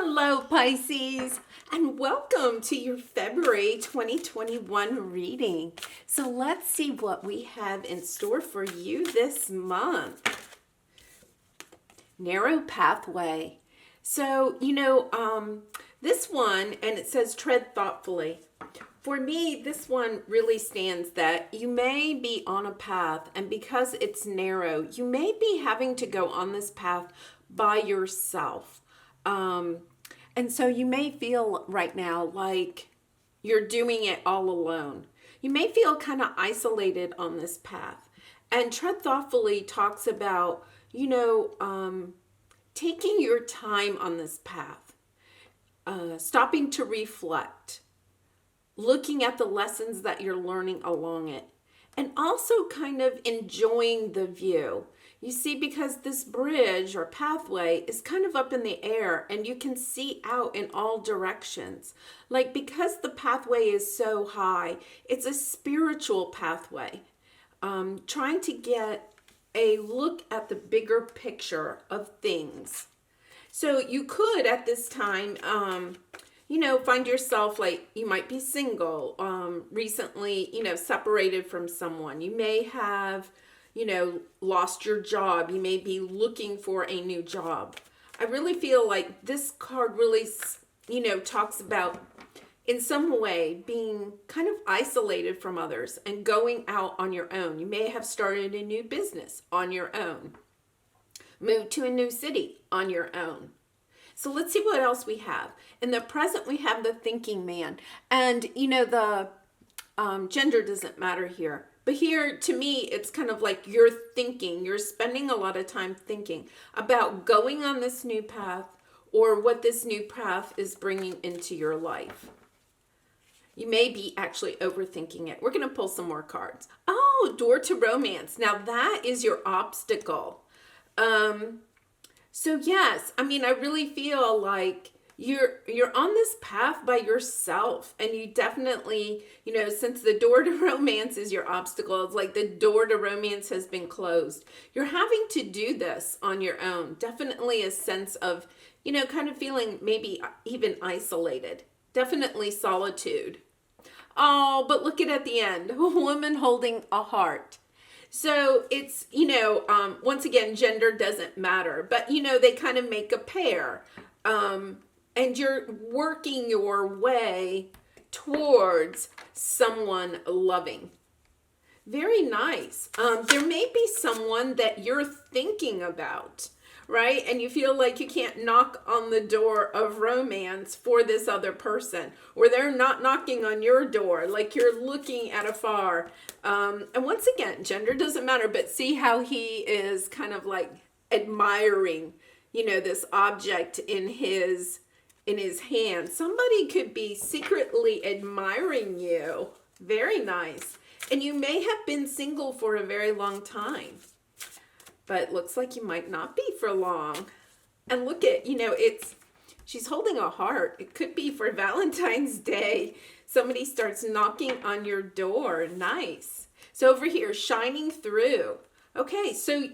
Hello, Pisces, and welcome to your February 2021 reading. So let's see what we have in store for you this month. Narrow pathway. So, this one, and it says tread thoughtfully. For me, this one really stands that you may be on a path, and because it's narrow, you may be having to go on this path by yourself. And so you may feel right now like you're doing it all alone. You may feel kind of isolated on this path. And Tread Thoughtfully talks about, taking your time on this path, stopping to reflect, looking at the lessons that you're learning along it, and also kind of enjoying the view. You see, because this bridge or pathway is kind of up in the air and you can see out in all directions. Like, because the pathway is so high, it's a spiritual pathway. Trying to get a look at the bigger picture of things. So you could at this time, find yourself like you might be single, recently, separated from someone. You may have lost your job. You may be looking for a new job. I really feel like this card really, talks about in some way being kind of isolated from others and going out on your own. You may have started a new business on your own, moved to a new city on your own. So let's see what else we have. In the present, we have the thinking man. And, the gender doesn't matter here. But here, to me, it's kind of like you're thinking, you're spending a lot of time thinking about going on this new path or what this new path is bringing into your life. You may be actually overthinking it. We're going to pull some more cards. Oh, door to romance. Now that is your obstacle. So yes, I really feel like you're on this path by yourself, and you definitely, since the door to romance is your obstacle, it's like the door to romance has been closed. You're having to do this on your own. Definitely a sense of, kind of feeling maybe even isolated. Definitely solitude. Oh, but look at the end, a woman holding a heart. So it's, once again, gender doesn't matter, but, they kind of make a pair. And you're working your way towards someone loving. Very nice. There may be someone that you're thinking about, right? And you feel like you can't knock on the door of romance for this other person, or they're not knocking on your door, like you're looking at afar. And once again, gender doesn't matter, but see how he is kind of like admiring, this object in his hand. Somebody could be secretly admiring you. Very nice. And you may have been single for a very long time, but it looks like you might not be for long. And look at, she's holding a heart. It could be for Valentine's Day. Somebody starts knocking on your door. Nice. So over here, shining through. Okay, so,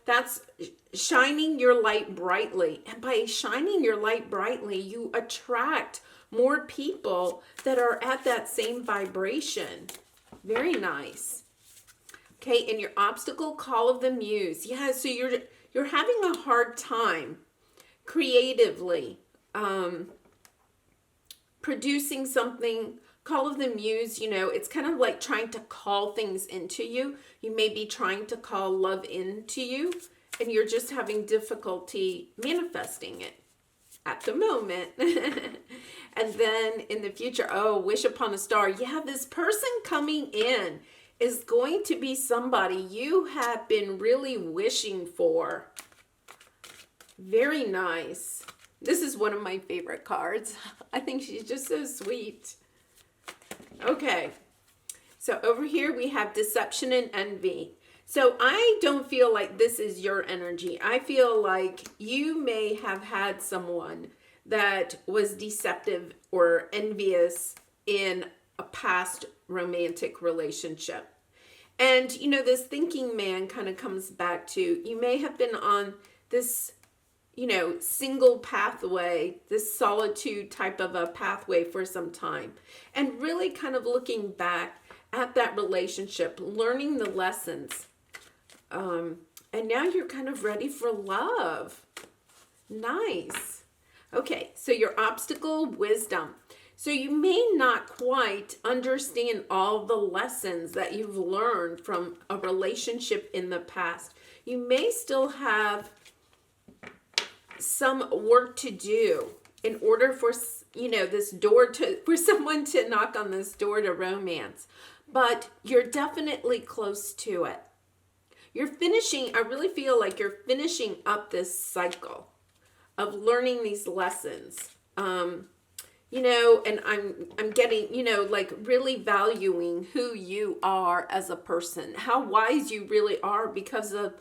that's shining your light brightly. And by shining your light brightly, you attract more people that are at that same vibration. Very nice. Okay, and your obstacle, call of the muse. Yeah, so you're having a hard time creatively producing something. Call of the muse, it's kind of like trying to call things into you. You may be trying to call love into you, and you're just having difficulty manifesting it at the moment. And then in the future, wish upon a star. Yeah, this person coming in is going to be somebody you have been really wishing for. Very nice. This is one of my favorite cards. I think she's just so sweet. Okay, so over here we have deception and envy. So I don't feel like this is your energy. I feel like you may have had someone that was deceptive or envious in a past romantic relationship. And, this thinking man kind of comes back to, you may have been on this, single pathway, this solitude type of a pathway for some time. And really kind of looking back at that relationship, learning the lessons. And now you're kind of ready for love. Nice. Okay, so your obstacle, wisdom. So you may not quite understand all the lessons that you've learned from a relationship in the past. You may still have some work to do in order for, this door for someone to knock on this door to romance. But you're definitely close to it. I really feel like you're finishing up this cycle of learning these lessons. And I'm getting, like really valuing who you are as a person, how wise you really are because of,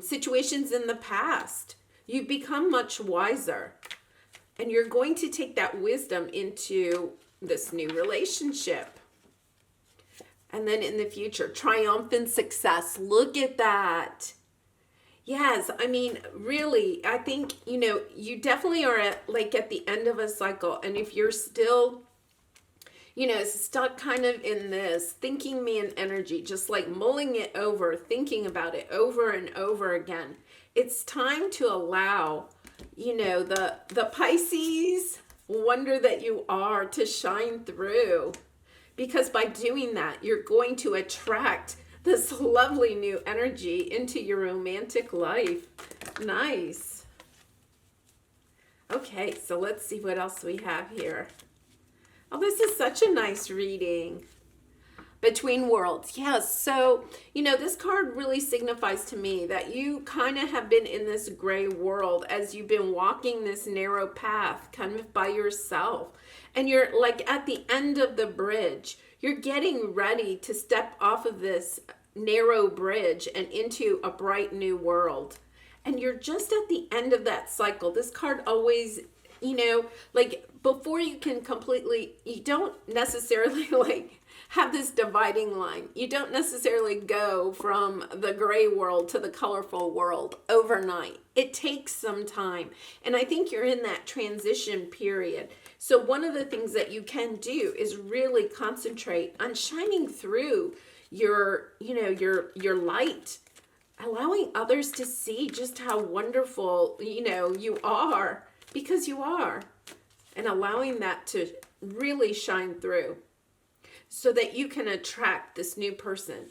situations in the past. You've become much wiser, and you're going to take that wisdom into this new relationship. And then in the future, triumphant success. Look at that. Yes, I mean, really, I think, you definitely are at the end of a cycle. And if you're still, stuck kind of in this thinking man energy, just like mulling it over, thinking about it over and over again, it's time to allow, the Pisces wonder that you are to shine through. Because by doing that, you're going to attract this lovely new energy into your romantic life. Nice. Okay, so let's see what else we have here. Oh, this is such a nice reading. Between worlds. Yes, so, this card really signifies to me that you kind of have been in this gray world as you've been walking this narrow path kind of by yourself. And you're like at the end of the bridge. You're getting ready to step off of this narrow bridge and into a bright new world. And you're just at the end of that cycle. This card always, before you can completely, you don't necessarily have this dividing line. You don't necessarily go from the gray world to the colorful world overnight. It takes some time. And I think you're in that transition period. So one of the things that you can do is really concentrate on shining through your light, allowing others to see just how wonderful, you are, because you are, and allowing that to really shine through so that you can attract this new person.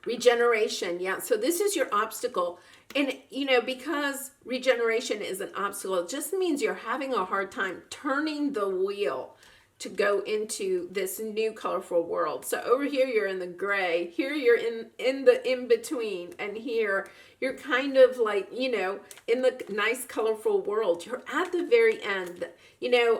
Regeneration, yeah. So this is your obstacle. And, because regeneration is an obstacle, it just means you're having a hard time turning the wheel to go into this new colorful world. So over here, you're in the gray. Here, you're in the in-between. And here, you're kind of in the nice colorful world. You're at the very end.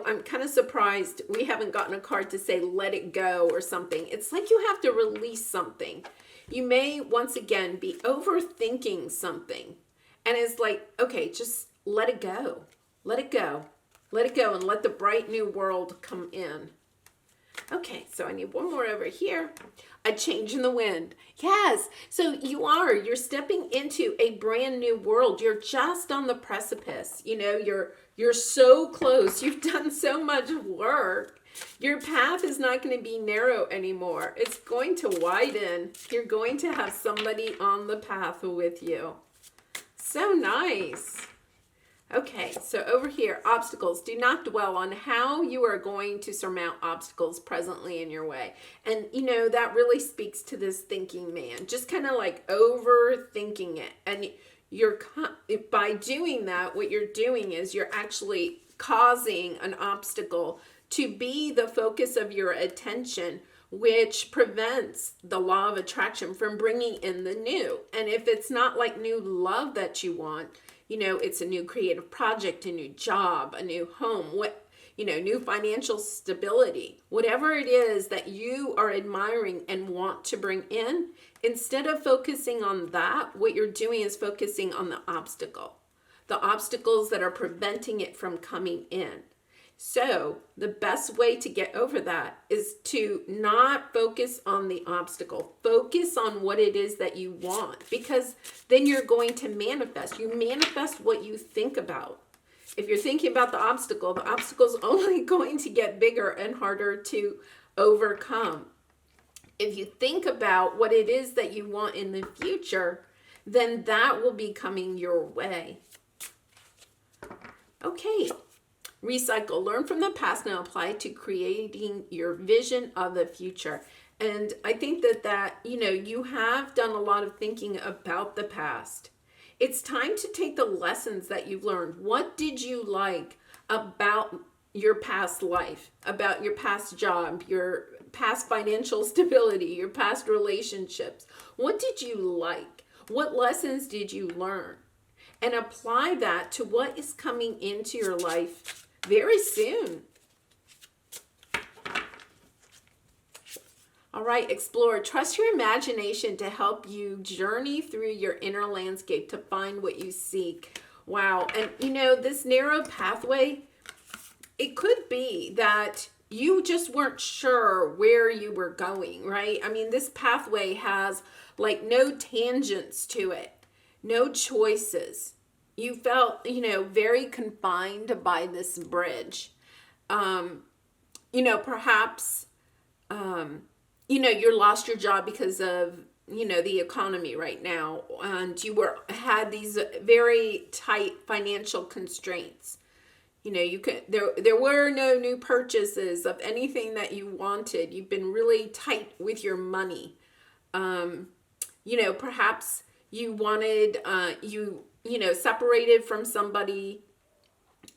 I'm kind of surprised we haven't gotten a card to say, let it go or something. It's like you have to release something. You may, once again, be overthinking something. And it's like, okay, just let it go. Let it go. Let it go and let the bright new world come in. Okay, so I need one more over here. A change in the wind. Yes, so you're stepping into a brand new world. You're just on the precipice. You're so close. You've done so much work. Your path is not going to be narrow anymore. It's going to widen. You're going to have somebody on the path with you. So nice. Okay, so over here, obstacles. Do not dwell on how you are going to surmount obstacles presently in your way. And, that really speaks to this thinking man. Just kind of overthinking it. And by doing that, what you're doing is you're actually causing an obstacle to be the focus of your attention, which prevents the law of attraction from bringing in the new. And if it's not new love that you want, it's a new creative project, a new job, a new home, new financial stability, whatever it is that you are admiring and want to bring in, instead of focusing on that, what you're doing is focusing on the obstacles that are preventing it from coming in. So the best way to get over that is to not focus on the obstacle. Focus on what it is that you want, because then you're going to manifest. You manifest what you think about. If you're thinking about the obstacle's only going to get bigger and harder to overcome. If you think about what it is that you want in the future, then that will be coming your way. Okay. Recycle. Learn from the past, now apply it to creating your vision of the future. And I think that you have done a lot of thinking about the past. It's time to take the lessons that you've learned. What did you like about your past life, about your past job, your past financial stability, your past relationships? What did you like? What lessons did you learn? And apply that to what is coming into your life very soon. All right, explore. Trust your imagination to help you journey through your inner landscape to find what you seek. Wow. And this narrow pathway, it could be that you just weren't sure where you were going, right? I mean, this pathway has like no tangents to it, no choices. You felt, very confined by this bridge. Perhaps, you lost your job because of, the economy right now, and you had these very tight financial constraints. There were no new purchases of anything that you wanted. You've been really tight with your money. Perhaps you wanted, separated from somebody,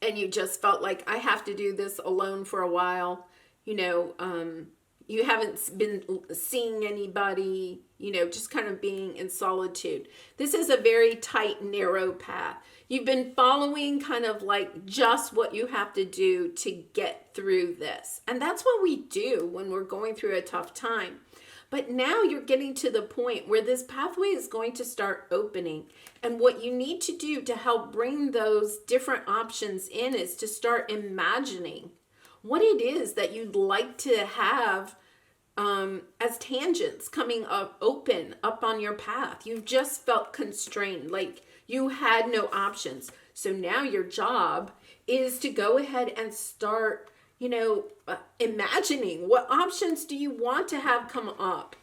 and you just felt like, I have to do this alone for a while. You haven't been seeing anybody, just kind of being in solitude. This is a very tight, narrow path. You've been following kind of like just what you have to do to get through this. And that's what we do when we're going through a tough time. But now you're getting to the point where this pathway is going to start opening. And what you need to do to help bring those different options in is to start imagining what it is that you'd like to have as tangents coming up, open up on your path. You just felt constrained, like you had no options. So now your job is to go ahead and start imagining what options do you want to have come up.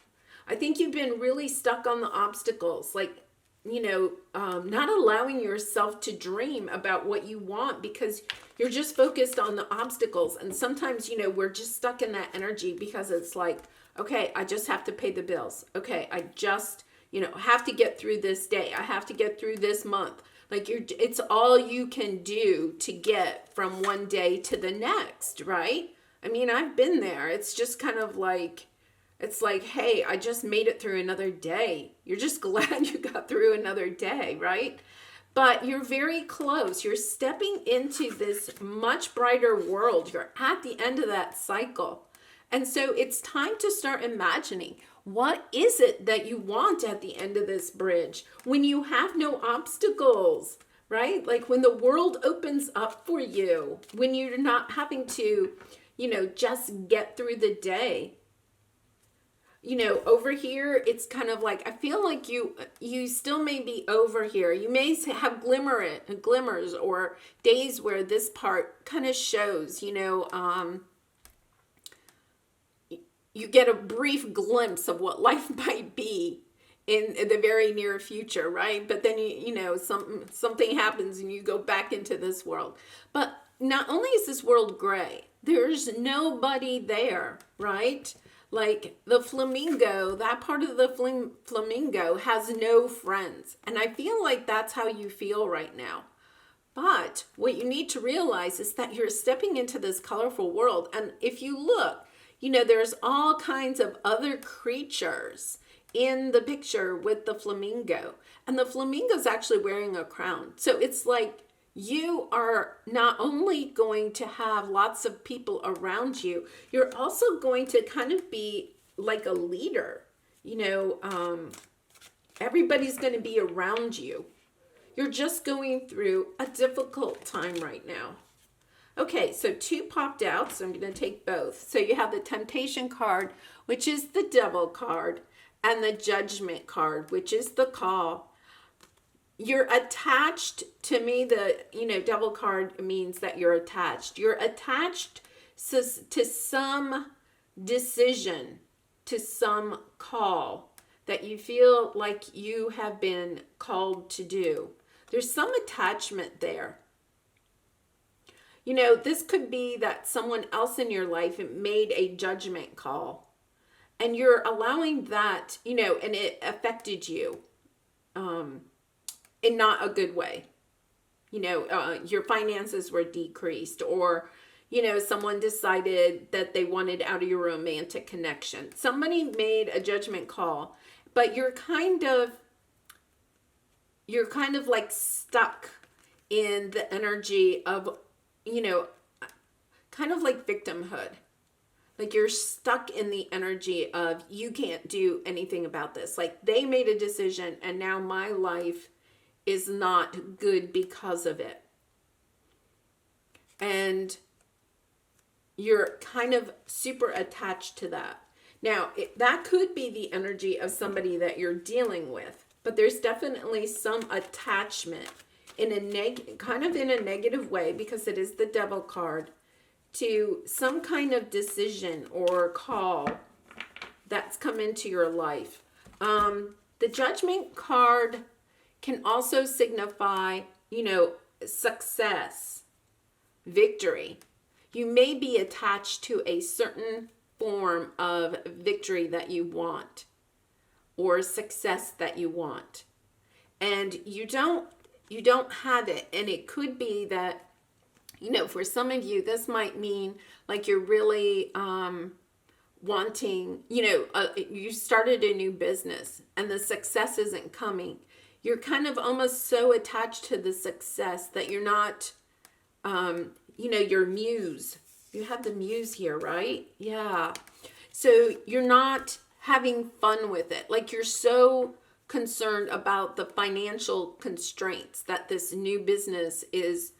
I think you've been really stuck on the obstacles, like, not allowing yourself to dream about what you want because you're just focused on the obstacles. And sometimes, we're just stuck in that energy because it's like, okay, I just have to pay the bills. Okay, I just, have to get through this day. I have to get through this month. Like it's all you can do to get from one day to the next, right? I mean, I've been there. It's just kind of like, it's like, hey, I just made it through another day. You're just glad you got through another day, right? But you're very close. You're stepping into this much brighter world. You're at the end of that cycle. And so it's time to start imagining, what is it that you want at the end of this bridge when you have no obstacles, right? Like when the world opens up for you, when you're not having to, just get through the day. Over here, it's kind of like, I feel like you still may be over here. You may have glimmers or days where this part kind of shows, you get a brief glimpse of what life might be in the very near future, right? But then, something happens and you go back into this world. But not only is this world gray, there's nobody there, right? Like the flamingo, that part of the flamingo has no friends. And I feel like that's how you feel right now. But what you need to realize is that you're stepping into this colorful world. And if you look, there's all kinds of other creatures in the picture with the flamingo. And the flamingo's actually wearing a crown. So it's like you are not only going to have lots of people around you, you're also going to kind of be like a leader. Everybody's going to be around you. You're just going through a difficult time right now. Okay, so 2 popped out, so I'm going to take both. So you have the temptation card, which is the devil card, and the judgment card, which is the call. You're attached. To me, the devil card means that you're attached. You're attached to some decision, to some call that you feel like you have been called to do. There's some attachment there. This could be that someone else in your life made a judgment call, and you're allowing that, and it affected you in not a good way. Your finances were decreased, or, someone decided that they wanted out of your romantic connection. Somebody made a judgment call, but you're kind of like stuck in the energy of, kind of like victimhood. Like you're stuck in the energy of you can't do anything about this. Like they made a decision and now my life is not good because of it. And you're kind of super attached to that. Now, that could be the energy of somebody that you're dealing with, but there's definitely some attachment in a kind of in a negative way, because it is the devil card, to some kind of decision or call that's come into your life. The judgment card can also signify, success, victory. You may be attached to a certain form of victory that you want or success that you want, and you don't have it. And it could be that, for some of you, this might mean like you're really wanting, you started a new business and the success isn't coming. You're kind of almost so attached to the success that you're not, your muse. You have the muse here, right? Yeah. So you're not having fun with it. Like you're so concerned about the financial constraints that this new business is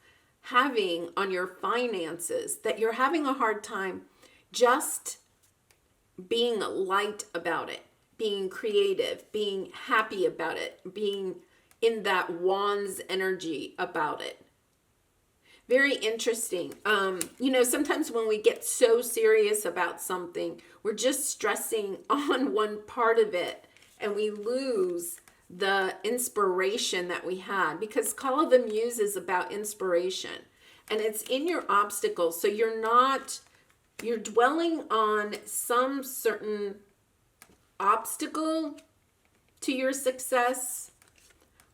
having on your finances that you're having a hard time just being light about it, being creative, being happy about it, being in that wands energy about it. Very interesting. Sometimes when we get so serious about something, we're just stressing on one part of it and we lose the inspiration that we had, because Call of the Muse is about inspiration and it's in your obstacles. So you're dwelling on some certain obstacle to your success,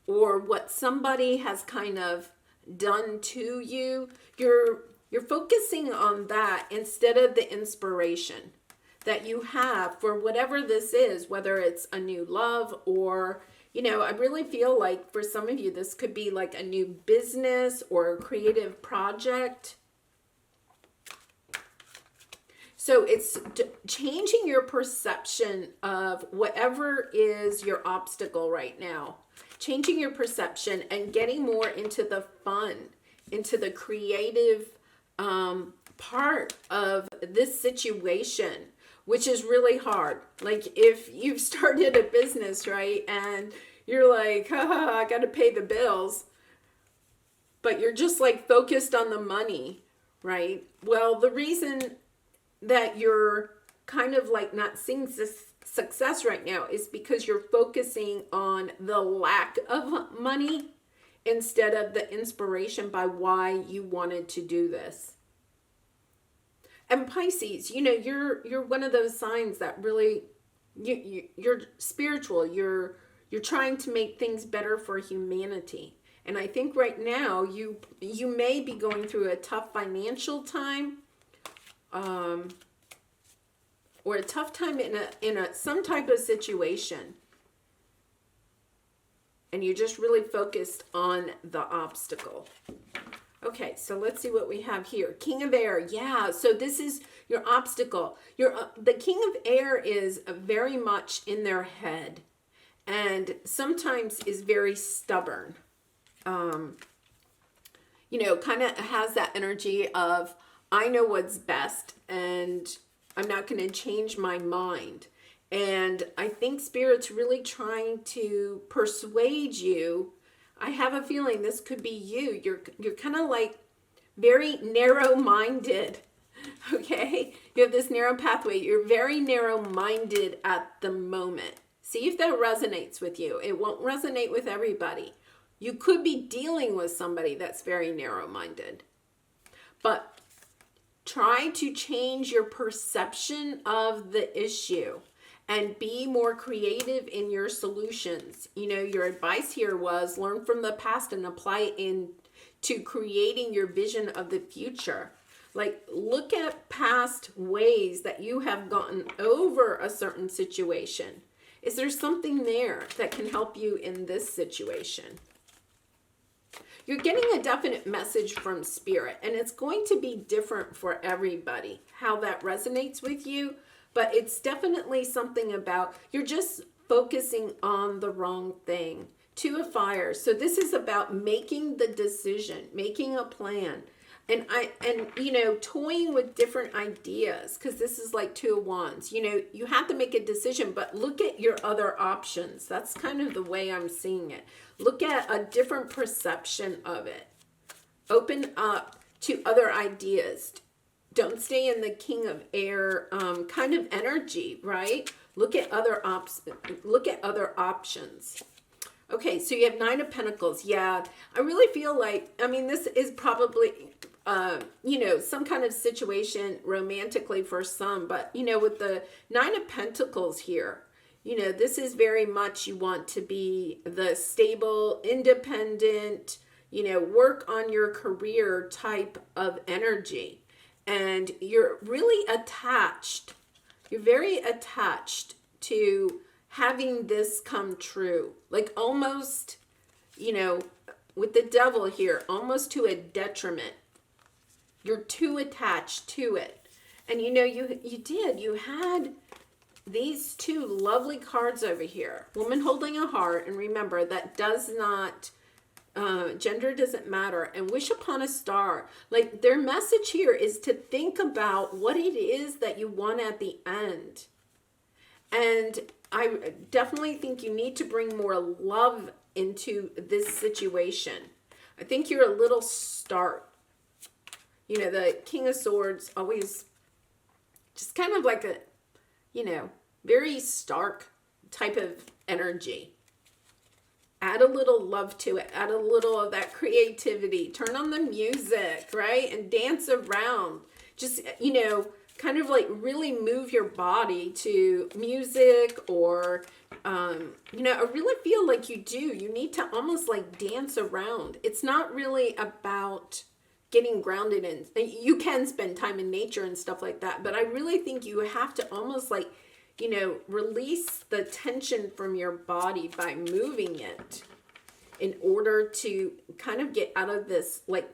or what somebody has kind of done to you. You're focusing on that instead of the inspiration that you have for whatever this is, whether it's a new love or, I really feel like for some of you, this could be like a new business or a creative project. So it's changing your perception of whatever is your obstacle right now. Changing your perception and getting more into the fun, into the creative part of this situation, which is really hard. Like if you've started a business, right, and you're like, I got to pay the bills, but you're just like focused on the money, right? Well, the reason that you're kind of like not seeing this success right now is because you're focusing on the lack of money instead of the inspiration by why you wanted to do this. And Pisces, you're one of those signs that really you're spiritual. You're trying to make things better for humanity. And I think right now you may be going through a tough financial time, or a tough time in some type of situation, and you're just really focused on the obstacle. Okay, so let's see what we have here. King of Air, yeah. So this is your obstacle. The King of Air is very much in their head, and sometimes is very stubborn. kind of has that energy of, I know what's best and I'm not going to change my mind. And I think Spirit's really trying to persuade you. I have a feeling this could be you. You're kind of like very narrow-minded, okay? You have this narrow pathway. You're very narrow-minded at the moment. See if that resonates with you. It won't resonate with everybody. You could be dealing with somebody that's very narrow-minded. But try to change your perception of the issue and be more creative in your solutions. Your advice here was learn from the past and apply it to creating your vision of the future. Like, look at past ways that you have gotten over a certain situation. Is there something there that can help you in this situation? You're getting a definite message from Spirit, and it's going to be different for everybody, how that resonates with you, but it's definitely something about you're just focusing on the wrong thing. Two of Fire. So this is about making the decision, making a plan. And toying with different ideas, because this is like Two of Wands. You have to make a decision, but look at your other options. That's kind of the way I'm seeing it. Look at a different perception of it. Open up to other ideas. Don't stay in the King of Air kind of energy, right? Look at other options. Okay, so you have Nine of Pentacles. Yeah, I really feel like, this is probably, some kind of situation romantically for some, but, with the Nine of Pentacles here, this is very much you want to be the stable, independent, work on your career type of energy. And you're really attached. You're very attached to having this come true. Like almost, with the Devil here, almost to a detriment. You're too attached to it. And you had these two lovely cards over here. Woman holding a heart. And remember, that does not, gender doesn't matter. And wish upon a star. Like their message here is to think about what it is that you want at the end. And I definitely think you need to bring more love into this situation. I think you're a little stark. The King of Swords always just kind of like a, very stark type of energy. Add a little love to it. Add a little of that creativity. Turn on the music, right? And dance around. Just, kind of like really move your body to music or, I really feel like you do. You need to almost like dance around. It's not really about getting grounded in. You can spend time in nature and stuff like that, but I really think you have to almost like, release the tension from your body by moving it in order to kind of get out of this like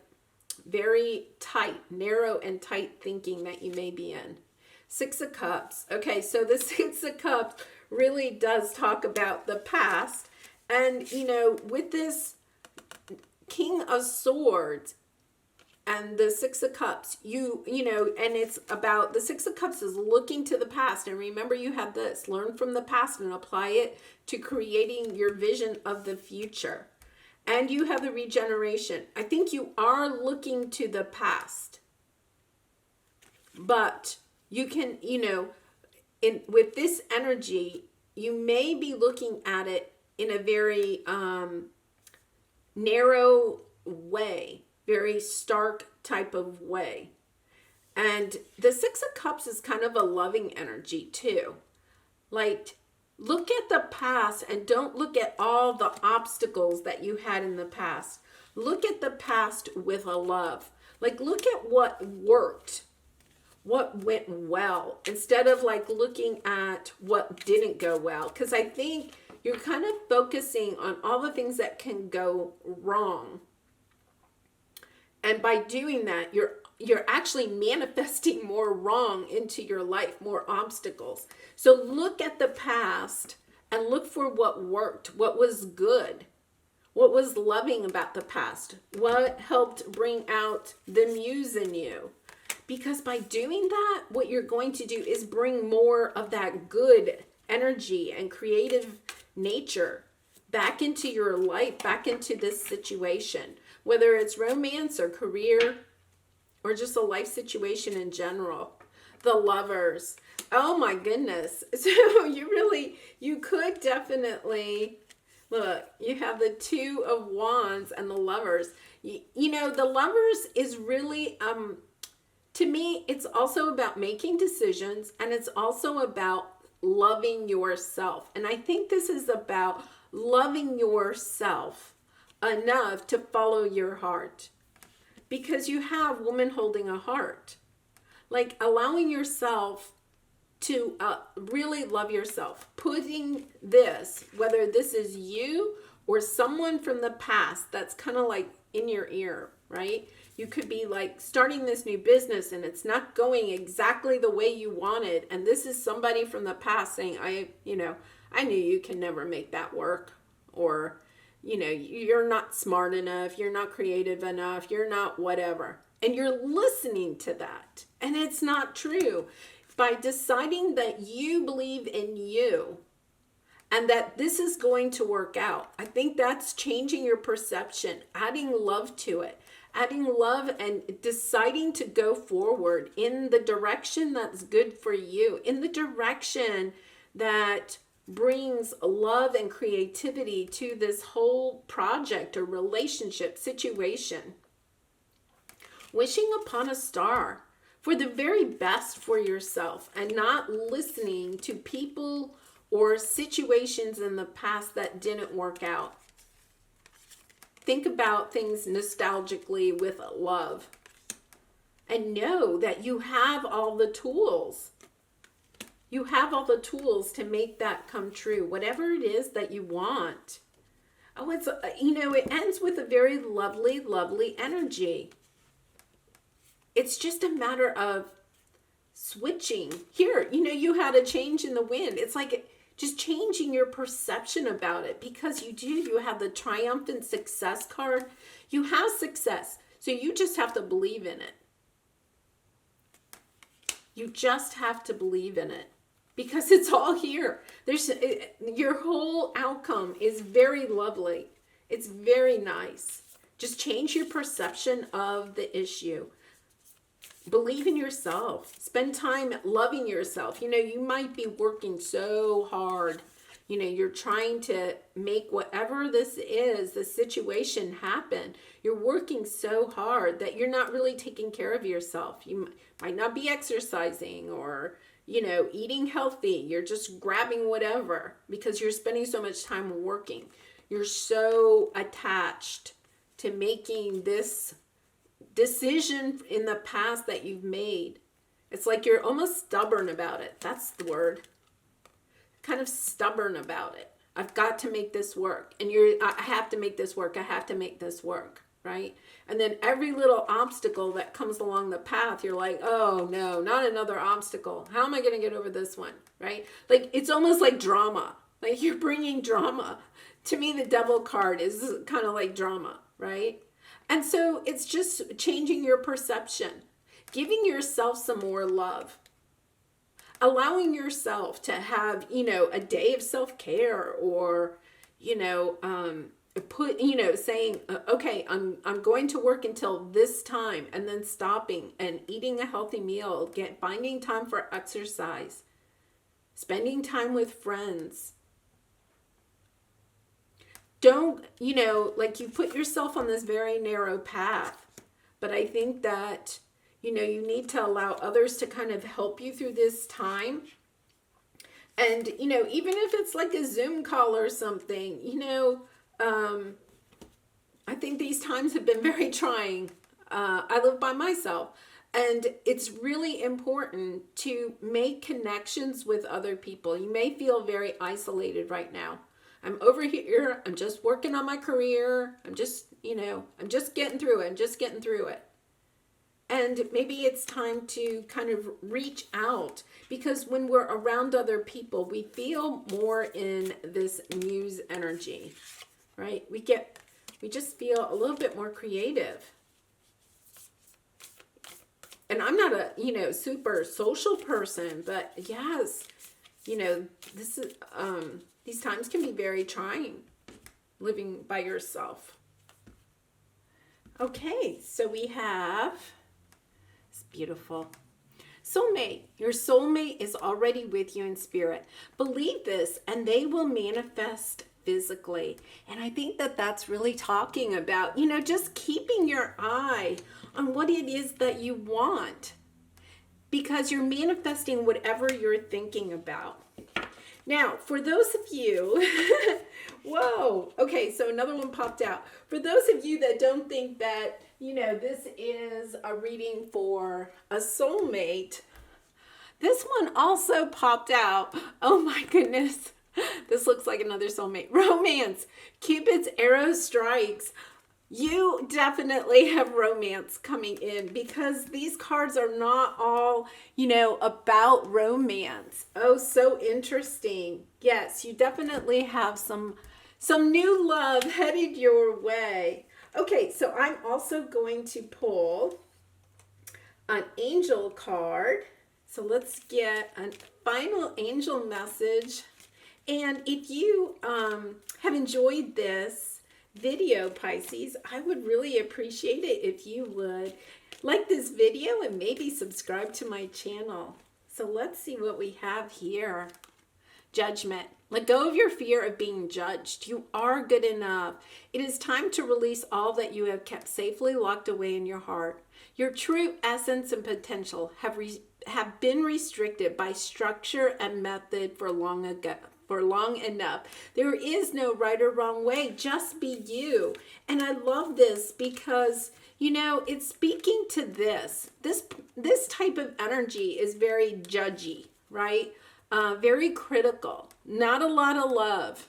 very tight, narrow and tight thinking that you may be in. Six of Cups. Okay, so the Six of Cups really does talk about the past. And, with this King of Swords and the Six of Cups, and it's about, the Six of Cups is looking to the past. And remember, you have this, learn from the past and apply it to creating your vision of the future. And you have the regeneration. I think you are looking to the past. But you can, with this energy, you may be looking at it in a very narrow way, very stark type of way. And the Six of Cups is kind of a loving energy too. Like, look at the past and don't look at all the obstacles that you had in the past. Look at the past with a love. Like, look at what worked, what went well, instead of like looking at what didn't go well. Because I think you're kind of focusing on all the things that can go wrong. And by doing that, you're actually manifesting more wrong into your life, more obstacles. So look at the past and look for what worked, what was good, What was loving about the past? What helped bring out the muse in you? Because by doing that, what you're going to do is bring more of that good energy and creative nature back into your life, back into this situation, whether it's romance or career or just a life situation in general. The Lovers. Oh my goodness. So you could definitely, look, you have the Two of Wands and the Lovers. You know, the Lovers is really, to me, it's also about making decisions, and it's also about loving yourself. And I think this is about loving yourself enough to follow your heart, because you have Woman Holding a Heart. Like allowing yourself to really love yourself, putting this, whether this is you or someone from the past that's kind of like in your ear, right? You could be like starting this new business and it's not going exactly the way you wanted. And this is somebody from the past saying, I knew you can never make that work. Or, you're not smart enough. You're not creative enough. You're not whatever. And you're listening to that. And it's not true. By deciding that you believe in you and that this is going to work out, I think that's changing your perception, adding love to it, adding love and deciding to go forward in the direction that's good for you, in the direction that brings love and creativity to this whole project or relationship situation. Wishing upon a star for the very best for yourself and not listening to people or situations in the past that didn't work out. Think about things nostalgically with love and know that you have all the tools. You have all the tools to make that come true, whatever it is that you want. Oh, it ends with a very lovely, lovely energy. It's just a matter of switching. Here, you had a change in the wind. It's like just changing your perception about it, because you have the triumphant success card. You have success. So you just have to believe in it. You just have to believe in it, because it's all here. Your whole outcome is very lovely. It's very nice. Just change your perception of the issue. Believe in yourself. Spend time loving yourself. You might be working so hard. You're trying to make whatever this is, the situation happen. You're working so hard that you're not really taking care of yourself. You might not be exercising or, eating healthy. You're just grabbing whatever because you're spending so much time working. You're so attached to making this decision in the past that you've made. It's like you're almost stubborn about it. That's the word. Kind of stubborn about it. I've got to make this work. And I have to make this work. I have to make this work. Right? And then every little obstacle that comes along the path, you're like, oh no, not another obstacle. How am I going to get over this one? Right? Like it's almost like drama. Like you're bringing drama. To me, the Devil card is kind of like drama. Right? And so it's just changing your perception, giving yourself some more love, allowing yourself to have, a day of self-care, or, saying, okay, I'm going to work until this time, and then stopping and eating a healthy meal, finding time for exercise, spending time with friends. Don't, you put yourself on this very narrow path. But I think that, you need to allow others to kind of help you through this time. And, even if it's like a Zoom call or something, I think these times have been very trying. I live by myself. And it's really important to make connections with other people. You may feel very isolated right now. I'm over here. I'm just working on my career. I'm just getting through it. I'm just getting through it. And maybe it's time to kind of reach out, because when we're around other people, we feel more in this muse energy, right? We get we just feel a little bit more creative. And I'm not a, super social person, but yes, this is, these times can be very trying, living by yourself. Okay, so we have, it's beautiful. Soulmate. Your soulmate is already with you in spirit. Believe this, and they will manifest physically. And I think that that's really talking about, just keeping your eye on what it is that you want, because you're manifesting whatever you're thinking about. Now, for those of you, whoa, okay, so another one popped out. For those of you that don't think that, this is a reading for a soulmate, this one also popped out. Oh my goodness. This looks like another soulmate. Romance. Cupid's arrow strikes. You definitely have romance coming in, because these cards are not all, about romance. Oh, so interesting. Yes, you definitely have some new love headed your way. Okay, so I'm also going to pull an angel card. So let's get a final angel message. And if you have enjoyed this video, Pisces, I would really appreciate it if you would like this video and maybe subscribe to my channel. So let's see what we have here. Judgment. Let go of your fear of being judged. You are good enough. It is time to release all that you have kept safely locked away in your heart. Your true essence and potential have been restricted by structure and method for long enough. There is no right or wrong way. Just be you. And I love this because, it's speaking to this. This type of energy is very judgy, right? Very critical. Not a lot of love.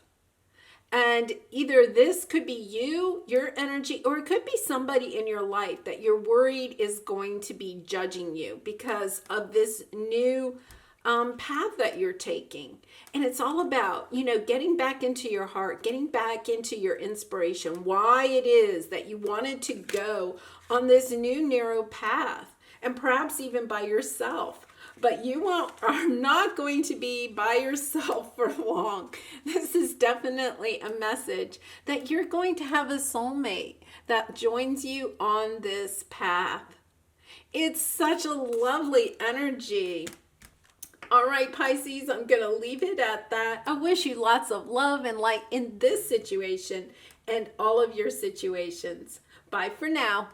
And either this could be you, your energy, or it could be somebody in your life that you're worried is going to be judging you because of this new path that you're taking. And it's all about, getting back into your heart, getting back into your inspiration, why it is that you wanted to go on this new narrow path, and perhaps even by yourself. But you are not going to be by yourself for long. This is definitely a message that you're going to have a soulmate that joins you on this path. It's such a lovely energy. All right, Pisces, I'm going to leave it at that. I wish you lots of love and light in this situation and all of your situations. Bye for now.